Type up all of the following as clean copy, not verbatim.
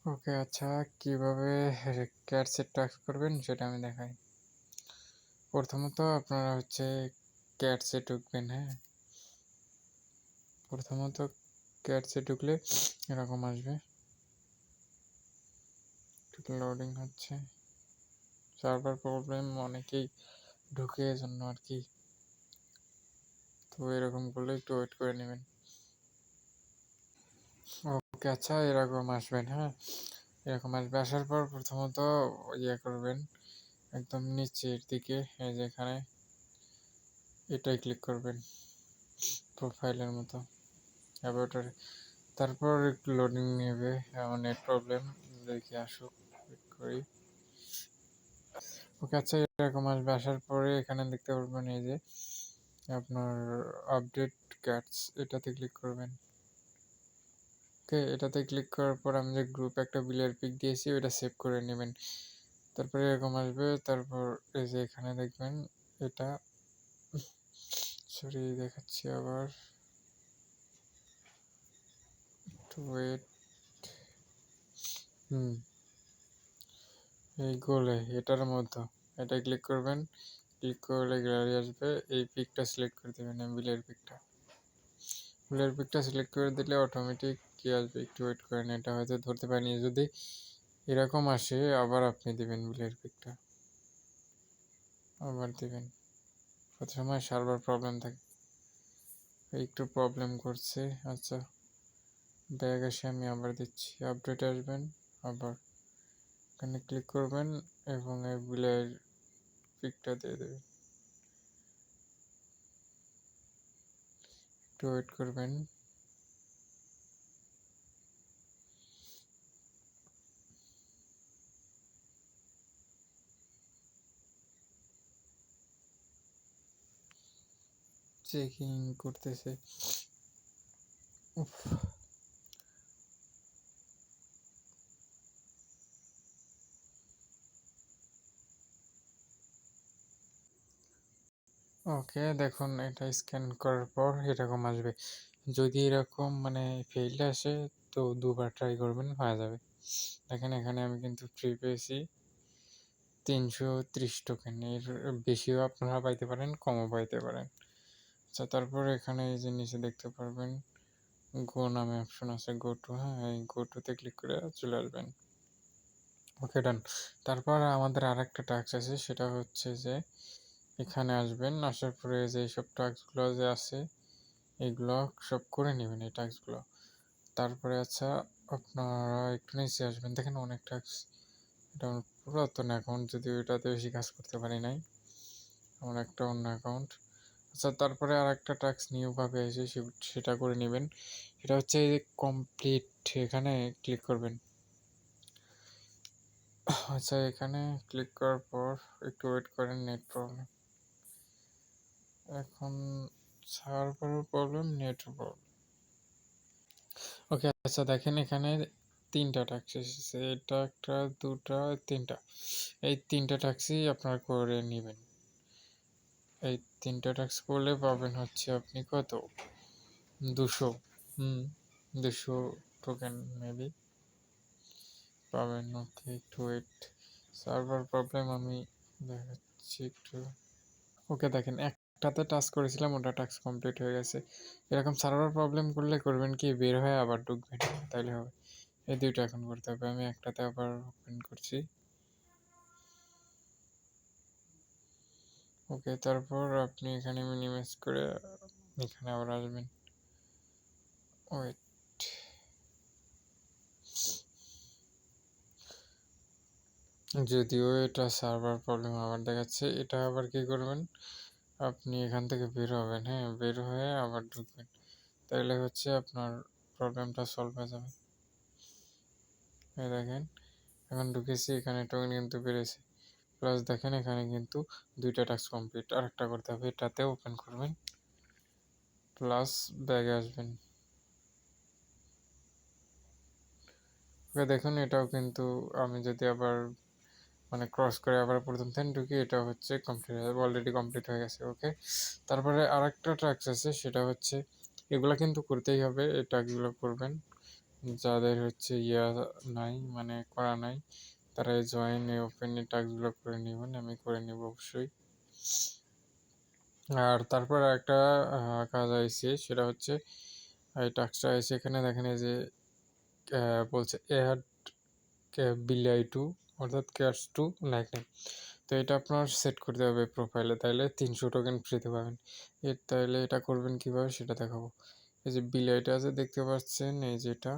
ওকে, আচ্ছা কিভাবে ক্যাটসেট টাস্ক করবেন সেটা আমি দেখাই। প্রথমত আপনারা ক্যাটসে ঢুকবেন, হ্যাঁ। প্রথমত ক্যাটসে ঢুকলে এরকম আসবে, লোডিং হচ্ছে, সার্ভার প্রবলেম, অনেকেই ঢুকে জন্য আর কি। তো এরকম করলে একটু ওয়েট করে নেবেন। ওকে, আচ্ছা এরকম আসবেন, হ্যাঁ। এরকম আসবে, আসার পর প্রথমত করবেন একদম নিচের দিকে, এই যে এখানে এটাই ক্লিক করবেন প্রোফাইলের মতো অ্যাবাউটার। তারপর একটু লোডিং নেবে, নেট প্রবলেম, দেখে আসুক, ওয়েট করি। ওকে, আচ্ছা এরকম আসবে, আসার পরে এখানে দেখতে পারবেন এই যে আপনার আপডেট ক্যাটস, এটাতে ক্লিক করবেন। ওকে, এটাতে ক্লিক করার পর আমি যে গ্রুপ একটা বিলের পিক দিয়েছি ওইটা সেভ করে নেবেন। তারপরে এরকম আসবে, তারপর এই যে এখানে দেখবেন এটা, সরি দেখাচ্ছি আবার, ওয়েট, এই গোলে এটার মধ্যে এটা ক্লিক করবেন। ক্লিক করলে গ্যালারি আসবে, এই পিকটা সিলেক্ট করে দেবেন, বিলের পিকটা সিলেক্ট করে দিলে অটোমেটিক কি আসবে, একটু ওয়েট করেন, এটা হয়তো ধরতে পারিনি। যদি এরকম আসে আবার আপনি দিবেন বিলের পিকটা, আবার দিবেন। কত সময় সার্ভার প্রবলেম থাকে, একটু প্রবলেম করছে। আচ্ছা ব্যাগ এসে আমি আবার দিচ্ছি, আপডেট আসবেন, আবার এখানে ক্লিক করবেন এবং এই বিলের পিকটা দিয়ে দেবেন, একটু ওয়েট করবেন। চেকিং করতেছে। ওকে, দেখুন এটা স্ক্যান করার পর এরকম আসবে। যদি এরকম ফেইল আসে তো দুবার ট্রাই করবেন, হয়ে যাবে। দেখেন এখানে আমি কিন্তু ফ্রি পেয়েছি 330 টোকেন, এর বেশিও আপনারা পাইতে পারেন, কমও পাইতে পারেন। আচ্ছা, তারপর এখানে এই যে নিচে দেখতে পারবেন গো নামে অপশন আছে, গো টু, হ্যাঁ এই গো টুতে ক্লিক করে চলে আসবেন। ওকে, ডান। তারপর আমাদের আর একটা টাস্ক আছে, সেটা হচ্ছে যে এখানে আসবেন, আসার পরে যে সব টাস্কগুলো যে আছে এগুলো সব করে নেবেন, এই টাস্কগুলো। তারপরে আচ্ছা আপনারা একটু নিচে আসবেন, দেখেন অনেক টাস্ক, এটা আমার পুরাতন অ্যাকাউন্ট, যদি ওইটাতে বেশি কাজ করতে পারি নাই, আমার একটা অন্য অ্যাকাউন্ট। আচ্ছা, তারপরে আর একটা টাস্ক নিউভাবে এসে সেটা করে নেবেন। এটা হচ্ছে এই যে কমপ্লিট, এখানে ক্লিক করবেন। আচ্ছা, এখানে ক্লিক করার পর একটু ওয়েট করেন, নেট প্রবলেম, এখন সার্ভার প্রবলেম, নেট প্রবলেম। ওকে, আচ্ছা দেখেন এখানে 3টা টাস্ক এসেছে, এটা একটা, দুটা, 3টা, এই 3টা টাস্কই আপনারা করে নেবেন। এই 3টা টাস্ক করলে পাবেন হচ্ছে আপনি কত, 200, 200 টোকেন মেবি পাবেন। ওকে, একটু ওয়েট, সার্ভার প্রবলেম, আমি দেখাচ্ছি একটু। ওকে, দেখেন একটাতে টাস্ক করেছিলাম, ওটা টাস্ক কমপ্লিট হয়ে গেছে। এরকম সার্ভার প্রবলেম করলে করবেন কি, বের হয়ে আবার ঢুকবেন, তাইলে হবে। এই দুইটা এখন করতে হবে, আমি একটাতে আবার ওপেন করছি। ওকে, তারপর আপনি এখানে মিনিমাইজ করে এখানে আবার আসবেন, ওয়েট, যদিও এটা সার্ভার প্রবলেম আবার দেখাচ্ছে, এটা আবার কি করবেন, আপনি এখান থেকে বের হবেন, হ্যাঁ বের হয়ে আবার ঢুকবেন, তাহলে হচ্ছে আপনার প্রবলেমটা সলভ হয়ে যাবে। এই দেখেন এখন ঢুকেছি, এখানে টোকেন কিন্তু বেড়েছে, প্লাস দেখেন এখানে কিন্তু 2টা টাস্ক কমপ্লিট, আর একটা করতে হবে, এটাতে ওপেন করবেন, প্লাস ব্যাগে আসবেন। ওকে, দেখুন এটাও কিন্তু আমি যদি আবার ক্রস করে আবার প্রথম থেকে ঢুকি, এটা হচ্ছে কমপ্লিট হয়ে যাবে, অলরেডি কমপ্লিট হয়ে গেছে। ওকে, তারপরে আর একটা টাস্ক আছে, সেটা হচ্ছে এগুলো কিন্তু করতেই হবে, এই টাস্কগুলো করবেন, যাদের হচ্ছে নাই মানে করা নাই, তারা এই জয়েন এই ওপেন এই টাস্কগুলো করে নেবেন। আমি করে নেব অবশ্যই। আর তারপর একটা কাজ আইছে, সেটা হচ্ছে এই টাস্কটা আইছে এখানে দেখেন এই যে বলছে অ্যাড বিলাই টু, অর্থাৎ ক্যাটস টু লাইক নেম। তো এটা আপনার সেট করতে হবে প্রোফাইলে, তাইলে 300 টোকেন ফ্রিতে পাবেন। তাইলে এটা করবেন কিভাবে সেটা দেখাবো। এই যে বিলাইটা আছে দেখতে পাচ্ছেন, এই যেটা,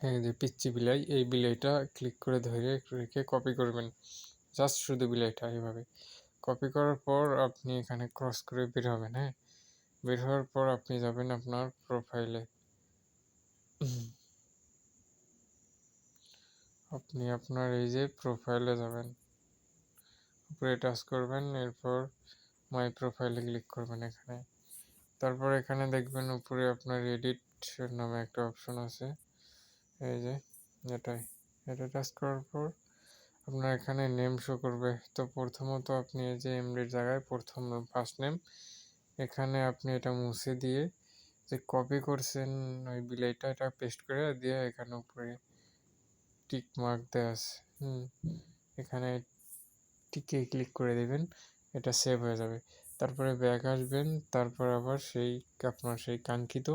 এই যে পিচ্চি বিলাই, এই বিলাইটা ক্লিক করে ধরে রেখে কপি করবেন। জাস্ট শুধু বিলাইটা এইভাবে কপি করার পর আপনি এখানে ক্রস করে বের হবেন। হ্যাঁ, বের হওয়ার পর আপনি যাবেন আপনার প্রোফাইলে। আপনি আপনার এই যে প্রোফাইলে যাবেন, উপরে টাচ করবেন, এরপর মাই প্রোফাইলে ক্লিক করবেন এখানে। তারপর এখানে দেখবেন উপরে আপনার এডিট নামে একটা অপশন আছে, এই যে এটাই, এটা টাচ করার পর আপনার এখানে নেম শো করবে। তো প্রথমত আপনি এই যে এমডির জায়গায় প্রথম ফার্স্ট নেম, এখানে আপনি এটা মুছে দিয়ে যে কপি করছেন ওই বিলাইটা, এটা পেস্ট করে দিয়ে এখানে উপরে টিক মার্ক দেওয়া আছে, এখানে টিকে ক্লিক করে দেবেন, এটা সেভ হয়ে যাবে। তারপরে ব্যাক আসবেন, তারপর আবার আপনার সেই কাঙ্ক্ষিত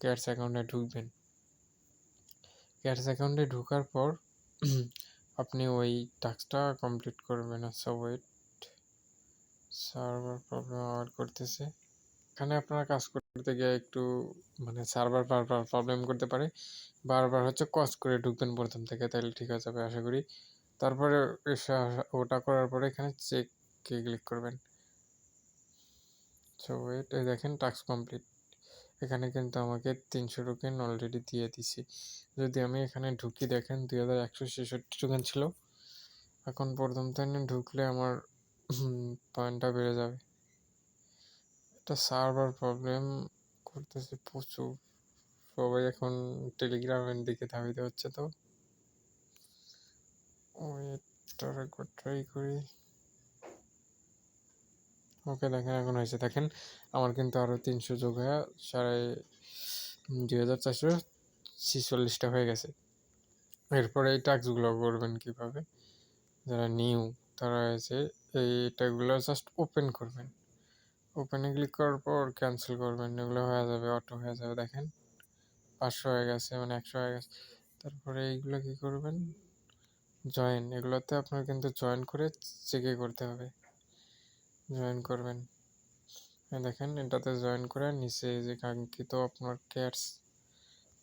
ক্যাটস অ্যাকাউন্টে ঢুকবেন। ক্যাটস অ্যাকাউন্টে ঢোকার পর আপনি ওই টাস্কটা কমপ্লিট করবেন। আচ্ছা ওয়েট, সার্ভার প্রবলেম আবার করতেছে। এখানে আপনারা কাজ করতে গিয়ে একটু মানে সার্ভার বারবার প্রবলেম করতে পারে, বারবার হচ্ছে কজ করে ঢুকবেন প্রথম থেকে, তাহলে ঠিক হয়ে যাবে আশা করি। তারপরে ওটা করার পরে এখানে চেক ক্লিক করবেন। সো ওয়েট, এই দেখেন টাস্ক কমপ্লিট। এখানে কিন্তু আমাকে 300 টোকেন অলরেডি দিয়ে দিছি। যদি আমি এখানে ঢুকি, দেখেন 2166 টোকেন ছিল। এখন পর্যন্ত ঢুকলে আমার পয়েন্টটা বেড়ে যাবে। এটা সার্ভার প্রবলেম করতেছে প্রচুর, সবাই এখন টেলিগ্রামের দিকে ধাবিত হচ্ছে। তো ওয়েটটার একবার ট্রাই করি। ওকে দেখেন এখন হয়েছে, দেখেন আমার কিন্তু আরও 300 যোগ হয়ে 2446টা হয়ে গেছে। এরপরে এই টাস্কগুলো করবেন কিভাবে, যারা নিউ তারা এসে এইটাগুলো জাস্ট ওপেন করবেন। ওপেনে ক্লিক করার পর ক্যান্সেল করবেন, এগুলো হয়ে যাবে, অটো হয়ে যাবে। দেখেন 500 হয়ে গেছে, মানে 100 হয়ে গেছে। তারপরে এইগুলো কি করবেন, জয়েন, এগুলোতে আপনার কিন্তু জয়েন করে চেকে করতে হবে। জয়েন করবেন, দেখেন এটাতে জয়েন করে নিচে এই যে কাঙ্ক্ষিত আপনার ক্যাটস,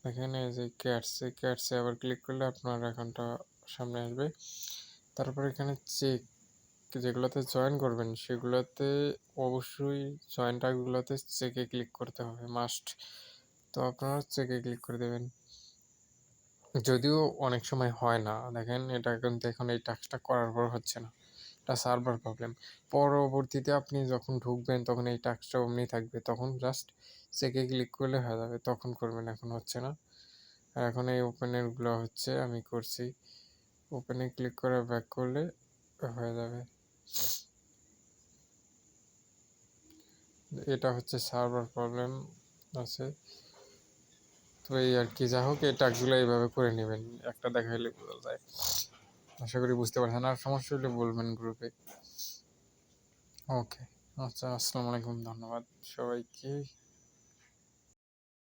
দেখেন এই যে ক্যাটস, এই ক্যাটসে আবার ক্লিক করলে আপনার অ্যাকাউন্টটা সামনে আসবে। তারপর এখানে চেক, যেগুলোতে জয়েন করবেন সেগুলোতে অবশ্যই জয়েন টাস্কগুলোতে চেকে ক্লিক করতে হবে, মাস্ট। তো আপনারা চেকে ক্লিক করে দেবেন। যদিও অনেক সময় হয় না, দেখেন এটা কিন্তু এখন এই টাস্কটা করার পর হচ্ছে না, এটা সার্ভার প্রবলেম। পরবর্তীতে আপনি যখন ঢুকবেন তখন এই টাস্কটা অমনি থাকবে, তখন জাস্ট চেকে ক্লিক করলে হয়ে যাবে, তখন করবেন, এখন হচ্ছে না। আর এখন এই ওপেনেরগুলো হচ্ছে, আমি করছি। ওপেনে ক্লিক করে ব্যাক করলে হয়ে যাবে। এটা হচ্ছে সার্ভার প্রবলেম আছে। তো এই আর কি, যা হোক এই টাস্কগুলো এইভাবে করে নেবেন, একটা দেখাইলে বোঝা যায়। আশা করি বুঝতে পারছেন, আর সমস্যা হলে বলবেন গ্রুপে। ওকে, আচ্ছা, আসসালামু আলাইকুম, ধন্যবাদ সবাইকে।